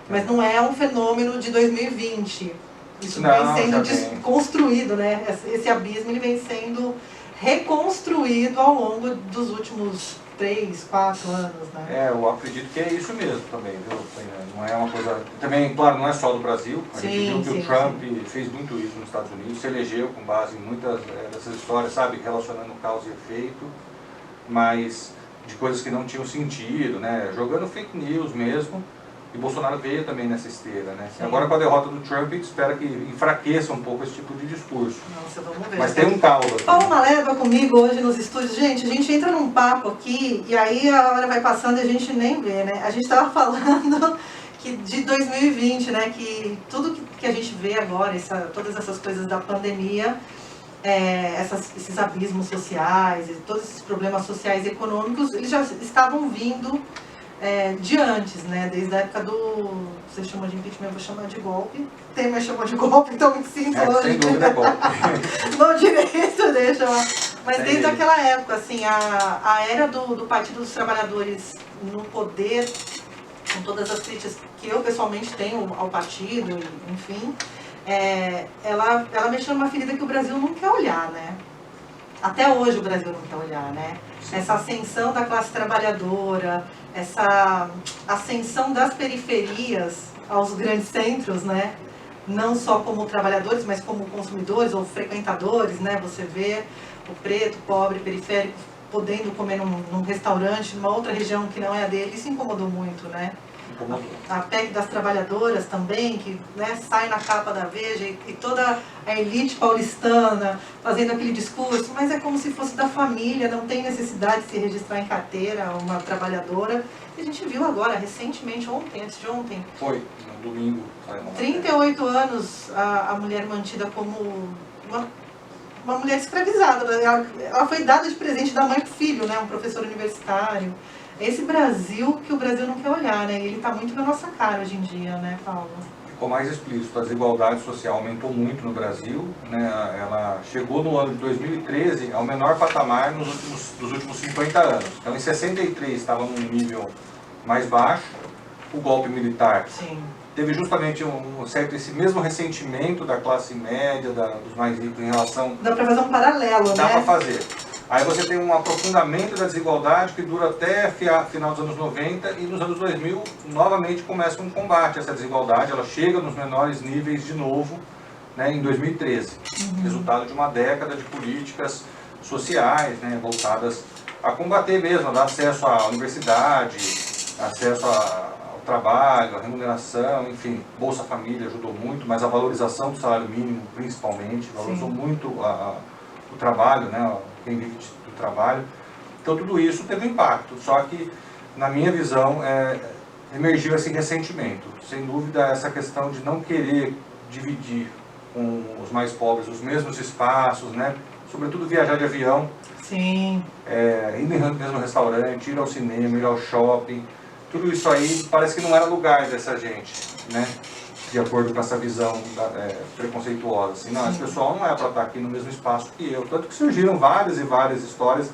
Mas não é um fenômeno de 2020. Isso vem sendo desconstruído, né? Esse abismo ele vem sendo reconstruído ao longo dos últimos 3, 4 anos, né? Eu acredito que é isso mesmo também, viu? Não é uma coisa... Também, claro, não é só do Brasil. A gente viu que o Trump fez muito isso nos Estados Unidos, se elegeu com base em muitas dessas histórias, sabe? Relacionando causa e efeito, mas de coisas que não tinham sentido, né? Jogando fake news mesmo. E Bolsonaro veio também nessa esteira, né? Sim. Agora com a derrota do Trump, a gente espera que enfraqueça um pouco esse tipo de discurso. Nossa, vamos ver. Mas tem um caldo. Paulo Maleva comigo hoje nos estúdios. Gente, a gente entra num papo aqui e aí a hora vai passando e a gente nem vê, né? A gente estava falando que de 2020, né? Que tudo que a gente vê agora, todas essas coisas da pandemia, esses abismos sociais, e todos esses problemas sociais e econômicos, eles já estavam vindo de antes, né? Desde a época do... Você chamou de impeachment, eu vou chamar de golpe. Temer chamou de golpe, então me sinto hoje. Sem dúvida é golpe. Bom direito, deixa lá. Mas desde aquela época, assim, a era do Partido dos Trabalhadores no poder, com todas as críticas que eu pessoalmente tenho ao partido, enfim, ela mexeu numa ferida que o Brasil não quer olhar, né? Até hoje o Brasil não quer olhar, né? Essa ascensão da classe trabalhadora, essa ascensão das periferias aos grandes centros, né? Não só como trabalhadores, mas como consumidores ou frequentadores, né? Você vê o preto, pobre, periférico, podendo comer num restaurante, numa outra região que não é a dele. Isso incomodou muito, né? A PEC das trabalhadoras também, que, né, sai na capa da Veja e toda a elite paulistana fazendo aquele discurso, mas é como se fosse da família, não tem necessidade de se registrar em carteira uma trabalhadora. E a gente viu agora, recentemente, antes de ontem. Foi, no domingo. 38 anos a mulher mantida como uma mulher escravizada. Ela foi dada de presente da mãe para o filho, né, um professor universitário. Esse Brasil que o Brasil não quer olhar, né? Ele está muito na nossa cara hoje em dia, né, Paulo? Ficou mais explícito, a desigualdade social aumentou muito no Brasil, né? Ela chegou no ano de 2013 ao menor patamar dos últimos 50 anos. Então, em 63 estava num nível mais baixo, o golpe militar. Sim. Teve justamente esse mesmo ressentimento da classe média, dos mais ricos em relação... Dá para fazer um paralelo, né? Dá para fazer. Aí você tem um aprofundamento da desigualdade que dura até final dos anos 90 e nos anos 2000 novamente começa um combate a essa desigualdade. Ela chega nos menores níveis de novo, né, em 2013. Resultado de uma década de políticas sociais, né, voltadas a combater mesmo, a dar acesso à universidade, acesso ao trabalho, à remuneração, enfim. Bolsa Família ajudou muito, mas a valorização do salário mínimo principalmente, valorizou muito o trabalho, né, quem vive do trabalho. Então tudo isso teve impacto, só que na minha visão emergiu esse ressentimento. Sem dúvida essa questão de não querer dividir com os mais pobres os mesmos espaços, né? Sobretudo viajar de avião. Sim. Ir no mesmo restaurante, ir ao cinema, ir ao shopping. Tudo isso aí parece que não era lugar dessa gente, né? De acordo com essa visão preconceituosa. Assim, não, esse pessoal não é para estar aqui no mesmo espaço que eu. Tanto que surgiram várias e várias histórias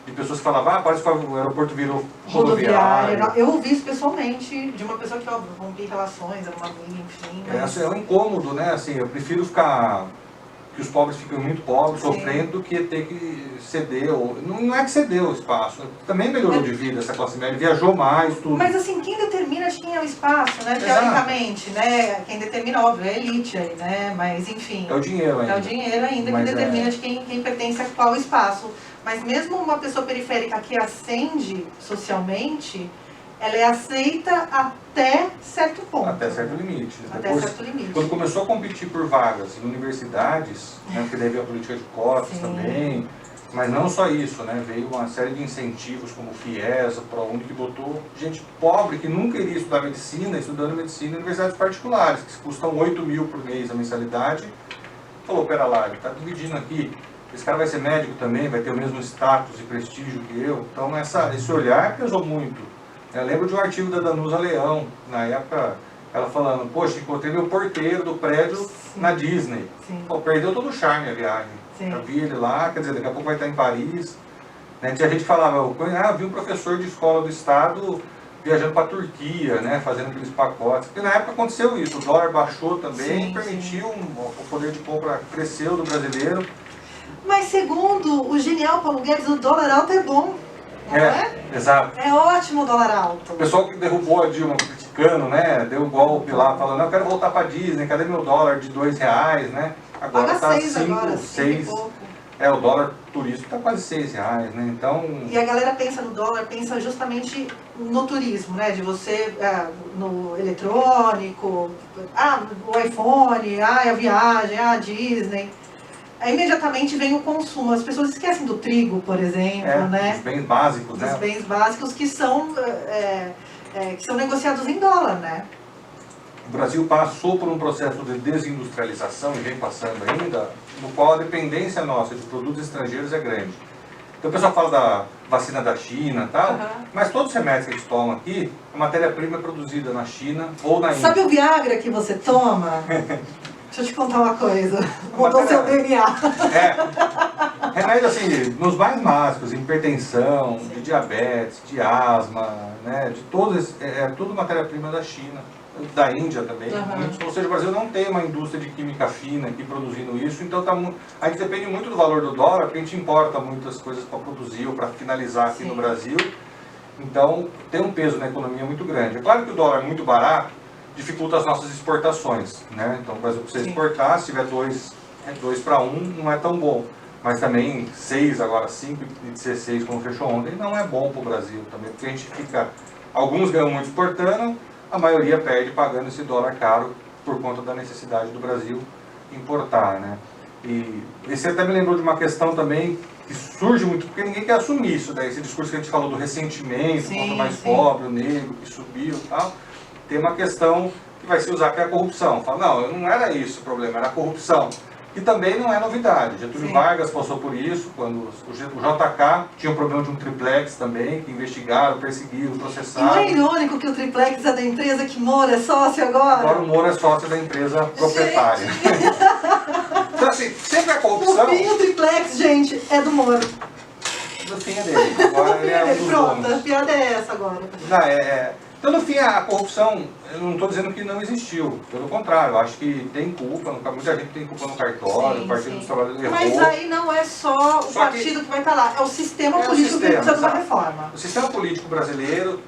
de pessoas que falavam, parece que o aeroporto virou rodoviário. Eu ouvi isso pessoalmente de uma pessoa que, óbvio, rompi relações, era uma amiga, enfim. Mas... É um incômodo, né? Assim, eu prefiro que os pobres fiquem muito pobres, sofrendo, do que ter que ceder. Não é que cedeu o espaço, também melhorou de vida essa classe média, viajou mais, tudo. Mas assim, quem determina de quem é o espaço, né? Teoricamente, né? Quem determina, óbvio, é a elite aí, né? Mas enfim. É o dinheiro ainda. É o dinheiro ainda que determina de quem pertence a qual espaço. Mas mesmo uma pessoa periférica que ascende socialmente, ela é aceita até certo ponto. Até certo limite. Até certo limite. Quando começou a competir por vagas em universidades, né, porque daí veio a política de cotas também, mas não só isso, né, veio uma série de incentivos como o FIES, o ProUni, que botou gente pobre que nunca iria estudar medicina, estudando medicina em universidades particulares, que custam 8 mil por mês a mensalidade. Falou, pera lá, ele está dividindo aqui. Esse cara vai ser médico também, vai ter o mesmo status e prestígio que eu. Então esse olhar pesou muito. Eu lembro de um artigo da Danusa Leão, na época, ela falando, poxa, encontrei meu porteiro do prédio na Disney. Pô, perdeu todo o charme a viagem. Eu vi ele lá, quer dizer, daqui a pouco vai estar em Paris. Né? Tinha gente que falava, vi um professor de escola do estado viajando para a Turquia, né, fazendo aqueles pacotes. Porque na época aconteceu isso, o dólar baixou também, permitiu, o poder de compra cresceu do brasileiro. Mas segundo o genial Paulo Guedes, o dólar alto é bom. Não é? Exato. É ótimo o dólar alto. O pessoal que derrubou a Dilma criticando, né, deu um golpe lá, falando, eu quero voltar para Disney, cadê meu dólar de R$2, né? Agora está 5, 6. O dólar turístico está quase R$6, né? Então... E a galera pensa no dólar, pensa justamente no turismo, né? De você, no eletrônico, o iPhone, a viagem, a Disney. Aí imediatamente vem o consumo. As pessoas esquecem do trigo, por exemplo, né? Os bens básicos, né? Os bens básicos que são negociados em dólar, né? O Brasil passou por um processo de desindustrialização, e vem passando ainda, no qual a dependência nossa de produtos estrangeiros é grande. Então o pessoal fala da vacina da China e tal, mas todos os remédios que a gente toma aqui, a matéria-prima é produzida na China ou na Índia. Sabe o Viagra que você toma? Deixa eu te contar uma coisa. Mudou seu DNA. Remédio assim, nos mais básicos, hipertensão, de diabetes, de asma, né, de todos, tudo matéria-prima da China. Da Índia também, ou seja, o Brasil não tem uma indústria de química fina aqui produzindo isso, então a gente depende muito do valor do dólar, porque a gente importa muitas coisas para produzir ou para finalizar aqui no Brasil, então tem um peso na economia muito grande. É claro que o dólar é muito barato, dificulta as nossas exportações, né? Então o Brasil precisa exportar, se tiver 2 para 1 não é tão bom, mas também 6, agora 5,16 como fechou ontem, não é bom para o Brasil também, porque a gente fica, alguns ganham muito exportando, a maioria perde pagando esse dólar caro por conta da necessidade do Brasil importar, né? E esse até me lembrou de uma questão também que surge muito, porque ninguém quer assumir isso daí, esse discurso que a gente falou do ressentimento, quanto mais pobre, o negro, que subiu e tal, tem uma questão que vai se usar que é a corrupção. Fala, não era isso o problema, era a corrupção. Que também não é novidade. Getúlio Vargas passou por isso, quando o JK tinha um problema de um triplex também, que investigaram, perseguiram, processaram. E não é irônico que o triplex é da empresa que Moro é sócio agora? Agora o Moro é sócio da empresa proprietária. Então assim, sempre a corrupção... No fim o triplex, gente, é do Moro. No fim é dele. Agora ele é um dos Pronto, donos. a piada é essa agora. Então, no fim, a corrupção, eu não estou dizendo que não existiu. Pelo contrário, eu acho que tem culpa, muita gente tem culpa no cartório, o Partido dos Trabalhadores errou. Mas aí não é só o partido que vai estar lá, é o sistema político que precisa de uma reforma. O sistema político brasileiro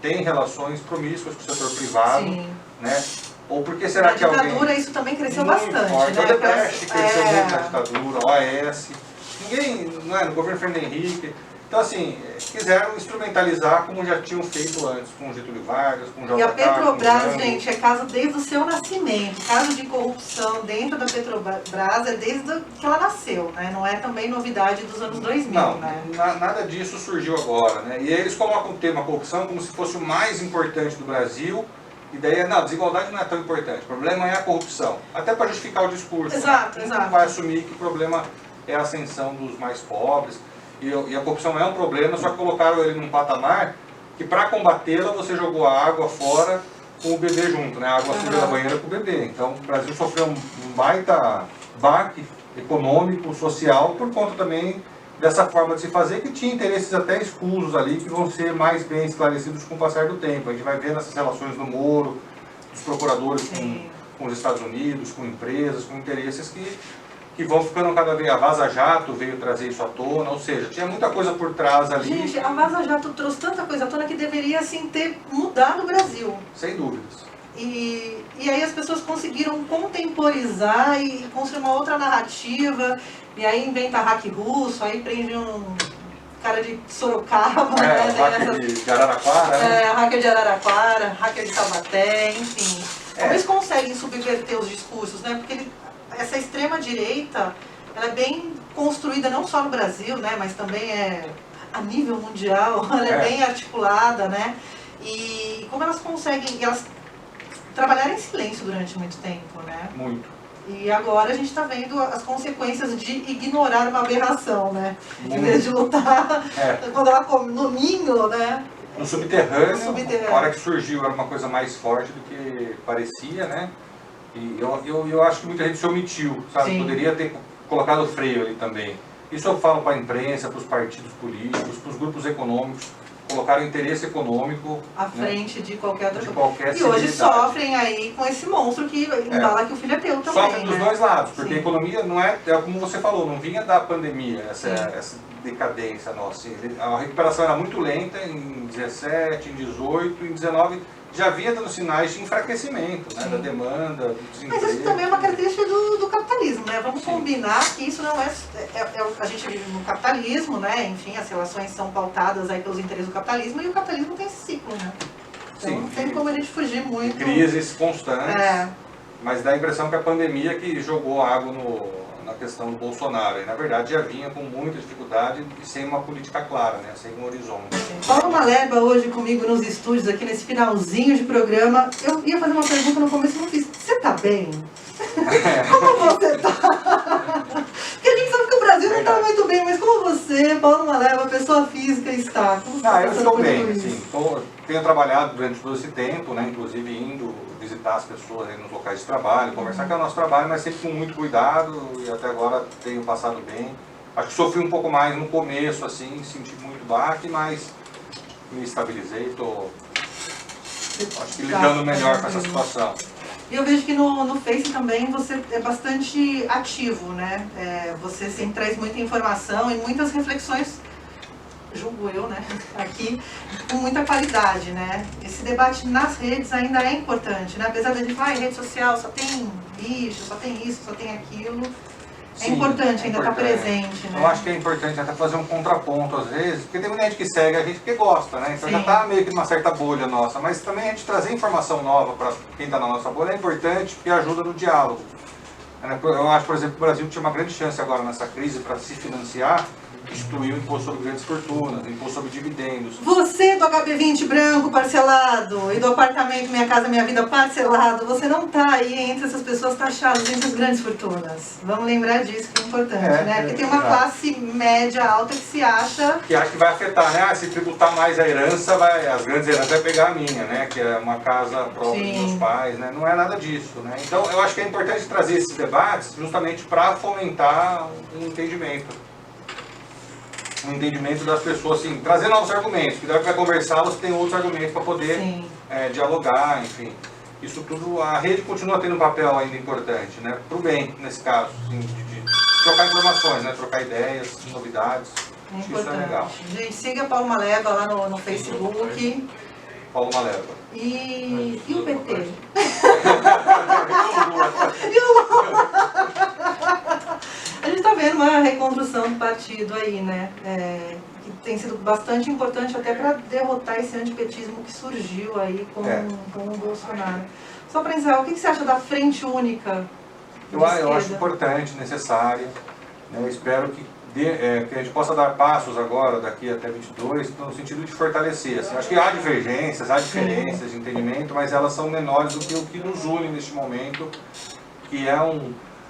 tem relações promíscuas com o setor privado, né? Ou porque será que alguém... Na ditadura isso também cresceu bastante, forte. né? O Odebrecht cresceu muito na ditadura, o OAS, ninguém, no governo Fernando Henrique... Então, assim, quiseram instrumentalizar como já tinham feito antes, com o Getúlio Vargas, com o JK, e a Petrobras, gente, é caso desde o seu nascimento. Caso de corrupção dentro da Petrobras é desde que ela nasceu, né? Não é também novidade dos anos 2000, não, né? Nada disso surgiu agora, né? E eles colocam o tema corrupção como se fosse o mais importante do Brasil, e daí, não, a desigualdade não é tão importante, o problema é a corrupção. Até para justificar o discurso. Exato, né? exato. Não vai assumir que o problema é a ascensão dos mais pobres. E a corrupção é um problema, só que colocaram ele num patamar que para combatê-la você jogou a água fora com o bebê junto, né? A água suja da banheira com o bebê. Então o Brasil sofreu um baita baque econômico, social, por conta também dessa forma de se fazer, que tinha interesses até escusos ali, que vão ser mais bem esclarecidos com o passar do tempo. A gente vai ver nessas relações do Moro, dos procuradores com os Estados Unidos, com empresas, com interesses que vão ficando cada vez... A Vaza Jato veio trazer isso à tona, ou seja, tinha muita coisa por trás ali. Gente, a Vaza Jato trouxe tanta coisa à tona que deveria, assim, ter mudado o Brasil. Sem dúvidas. E aí as pessoas conseguiram contemporizar e construir uma outra narrativa, e aí inventa hack russo, aí prende um cara de Sorocaba, né? Hacker de Araraquara, né? Hacker de Araraquara, hacker de Taubaté, enfim. Como eles conseguem subverter os discursos, né? Porque essa extrema-direita, ela é bem construída não só no Brasil, né, mas também a nível mundial, ela é bem articulada, né, e como elas conseguem, elas trabalharam em silêncio durante muito tempo, né. Muito. E agora a gente está vendo as consequências de ignorar uma aberração, né, em vez de lutar, quando ela come no ninho, né. No subterrâneo, a hora que surgiu era uma coisa mais forte do que parecia, né. E eu acho que muita gente se omitiu, sabe? Sim. Poderia ter colocado freio ali também. Isso eu falo para a imprensa, para os partidos políticos, para os grupos econômicos, colocaram interesse econômico à frente de qualquer outra coisa. E hoje sofrem aí com esse monstro que embala que o filho é teu também. Sofrem dos dois lados, porque a economia não é como você falou, não vinha da pandemia, essa decadência nossa. A recuperação era muito lenta em 17, em 18, em 19... já vinha dando sinais de enfraquecimento, né, da demanda, do desemprego. Mas isso também é uma característica do capitalismo, né? Vamos combinar que isso não a gente vive no capitalismo, né? Enfim, as relações são pautadas aí pelos interesses do capitalismo e o capitalismo tem esse ciclo, né? Então não tem como a gente fugir muito. Crises constantes, mas dá a impressão que a pandemia que jogou água na questão do Bolsonaro. E, na verdade, já vinha com muita dificuldade e sem uma política clara, né? Sem um horizonte. Paulo Maleba hoje comigo nos estúdios, aqui nesse finalzinho de programa. Eu ia fazer uma pergunta no começo e não fiz. Você tá bem? Como você tá? Porque a gente sabe que o Brasil não tá muito bem, mas como você, Paulo Maleba, pessoa física, está? Eu estou bem, assim. Tenho trabalhado durante todo esse tempo, né? Inclusive indo visitar as pessoas aí nos locais de trabalho, conversar com o nosso trabalho, mas sempre com muito cuidado e até agora tenho passado bem. Acho que sofri um pouco mais no começo, assim, senti muito baque, mas me estabilizei, estou acho que lidando melhor com essa situação. E eu vejo que no Face também você é bastante ativo, né? Você sempre traz muita informação e muitas reflexões, julgo eu, né? Aqui, com muita qualidade, né? Esse debate nas redes ainda é importante, né? Apesar da gente falar, rede social só tem lixo, só tem isso, só tem aquilo. É importante ainda estar presente, né? Eu acho que é importante até fazer um contraponto às vezes, porque tem muita gente que segue a gente porque gosta, né? Então já está meio que numa certa bolha nossa, mas também a gente trazer informação nova para quem está na nossa bolha é importante porque ajuda no diálogo. Eu acho, por exemplo, que o Brasil tinha uma grande chance agora nessa crise para se financiar, instituir o imposto sobre grandes fortunas, o imposto sobre dividendos. Você do HB20 branco parcelado e do apartamento Minha Casa Minha Vida parcelado, você não está aí entre essas pessoas taxadas, entre as grandes fortunas. Vamos lembrar disso, que é importante, né? Porque tem uma classe média alta que se acha... Que acha que vai afetar, né? Se tributar mais a herança, as grandes heranças vai pegar a minha, né? Que é uma casa própria dos meus pais, né? Não é nada disso, né? Então, eu acho que é importante trazer esses debates justamente para fomentar um entendimento. Um entendimento das pessoas, assim, trazer novos argumentos, que daí que vai conversar, você tem outros argumentos para poder dialogar, enfim. Isso tudo, a rede continua tendo um papel ainda importante, né? Para o bem, nesse caso, assim, de trocar informações, né? Trocar ideias, novidades, acho que isso é legal. Gente, siga Paulo Maleba lá no Facebook. Paulo Maleba. E o PT? E o Lula? A gente está vendo uma reconstrução do partido aí, né? Que tem sido bastante importante até para derrotar esse antipetismo que surgiu aí com o Bolsonaro. Só para encerrar, o que você acha da frente única? Eu acho importante, necessária. Né? Eu espero que a gente possa dar passos agora, daqui até 22, no sentido de fortalecer. Assim, acho que há divergências, há diferenças de entendimento, mas elas são menores do que o que nos une neste momento, que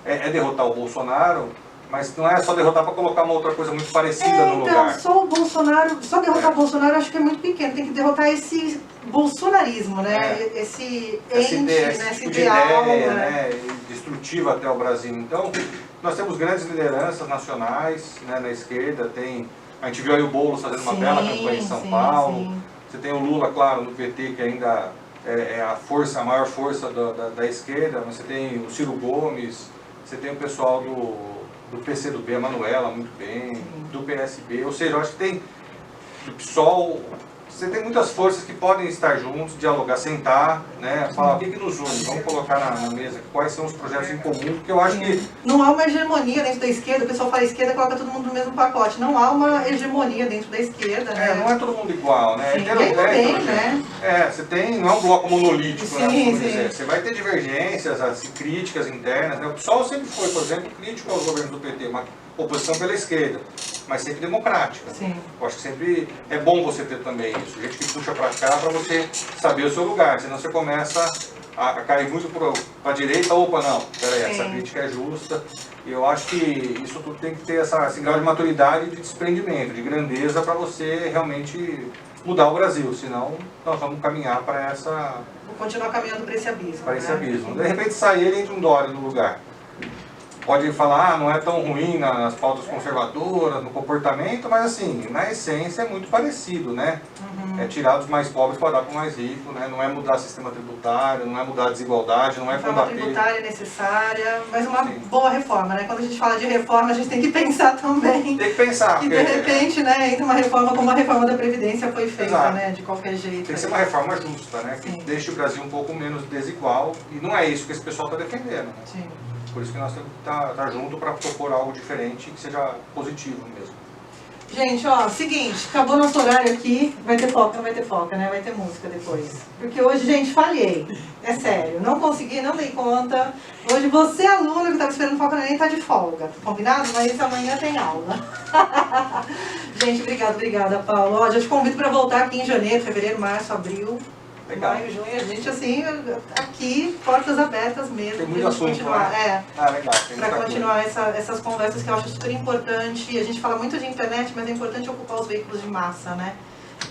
é derrotar o Bolsonaro, mas não é só derrotar para colocar uma outra coisa muito parecida no lugar. Só o Bolsonaro, só derrotar o Bolsonaro acho que é muito pequeno, tem que derrotar esse bolsonarismo, né? Esse tipo de ideia, né? Destrutiva até o Brasil. Então, nós temos grandes lideranças nacionais, né, na esquerda, a gente viu aí o Boulos fazendo uma bela campanha em São Paulo, você tem o Lula, claro, no PT, que ainda é a maior força da esquerda, mas você tem o Ciro Gomes, você tem o pessoal do PCdoB, a Manuela, muito bem, do PSB, ou seja, eu acho que tem do PSOL, você tem muitas forças que podem estar juntos, dialogar, sentar, né, falar o que nos une, vamos colocar na mesa quais são os projetos em comum, porque eu acho que... Não há uma hegemonia dentro da esquerda, o pessoal fala esquerda e coloca todo mundo no mesmo pacote, não há uma hegemonia dentro da esquerda, né? Não é todo mundo igual, né? Você tem, não é um bloco monolítico, né, vamos dizer. Você vai ter divergências, assim, críticas internas, né? O PSOL sempre foi, por exemplo, crítico aos governos do PT, uma oposição pela esquerda, mas sempre democrática. Eu acho que sempre é bom você ter também isso, gente que puxa para cá para você saber o seu lugar, senão você começa a cair muito para a direita, opa, não, peraí, essa crítica é justa. E eu acho que isso tudo tem que ter esse grau de maturidade e de desprendimento, de grandeza para você realmente mudar o Brasil, senão nós vamos caminhar para essa... Vou continuar caminhando para esse abismo. Para esse abismo. De repente sair ele entre um Dória no lugar. pode falar, não é tão ruim nas pautas conservadoras, no comportamento, mas assim, na essência é muito parecido, né? É tirar dos mais pobres para dar para o mais rico, né? Não é mudar o sistema tributário, não é mudar a desigualdade, não é combater... A reforma tributária é necessária, mas uma boa reforma, né? Quando a gente fala de reforma, a gente tem que pensar também. Tem que pensar. Que de repente, né, entre uma reforma como a reforma da Previdência foi feita, né? De qualquer jeito. Tem que ser uma reforma justa, né? Que deixe o Brasil um pouco menos desigual, e não é isso que esse pessoal está defendendo, né? Sim. Por isso que nós temos que estar junto para propor algo diferente que seja positivo mesmo. Gente, ó, seguinte, acabou nosso horário aqui, vai ter foca, não vai ter foca, né? Vai ter música depois. Porque hoje, gente, falhei. É sério, não consegui, não dei conta. Hoje você, aluno que estava esperando foca no Enem, tá de folga, combinado? Mas amanhã tem aula. Gente, obrigada, Paulo. Ó, já te convido para voltar aqui em janeiro, fevereiro, março, abril. Legal. Maio, junho, a gente assim, aqui, portas abertas mesmo. Tem muito assunto, continuar, né? Legal. Para continuar essas conversas que eu acho super importante. A gente fala muito de internet, mas é importante ocupar os veículos de massa, né?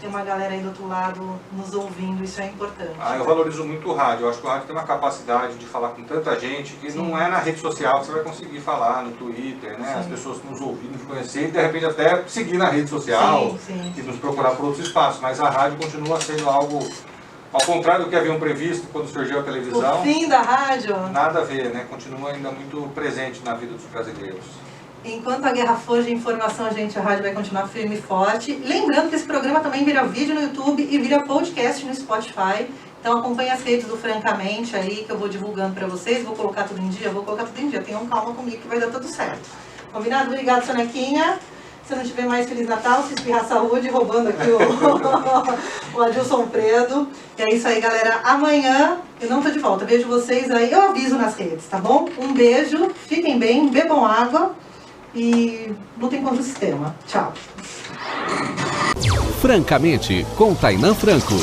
Tem uma galera aí do outro lado nos ouvindo, isso é importante. Eu valorizo muito o rádio. Eu acho que o rádio tem uma capacidade de falar com tanta gente que não é na rede social que você vai conseguir falar, no Twitter, né? As pessoas nos ouvir, nos conhecer e de repente até seguir na rede social e nos procurar por outros espaços. Mas a rádio continua sendo algo... Ao contrário do que haviam previsto quando surgiu a televisão... O fim da rádio? Nada a ver, né? Continua ainda muito presente na vida dos brasileiros. Enquanto a guerra for de informação, gente, a rádio vai continuar firme e forte. Lembrando que esse programa também vira vídeo no YouTube e vira podcast no Spotify. Então acompanhe as redes do Francamente aí, que eu vou divulgando para vocês. Vou colocar tudo em dia? Vou colocar tudo em dia. Tenham calma comigo que vai dar tudo certo. Combinado? Obrigado, Sonequinha. Se não tiver mais Feliz Natal, se espirrar saúde, roubando aqui o Adilson Predo. E é isso aí, galera. Amanhã eu não tô de volta. Vejo vocês aí. Eu aviso nas redes, tá bom? Um beijo, fiquem bem, bebam água e lutem contra o sistema. Tchau. Francamente, com Tainã Franco.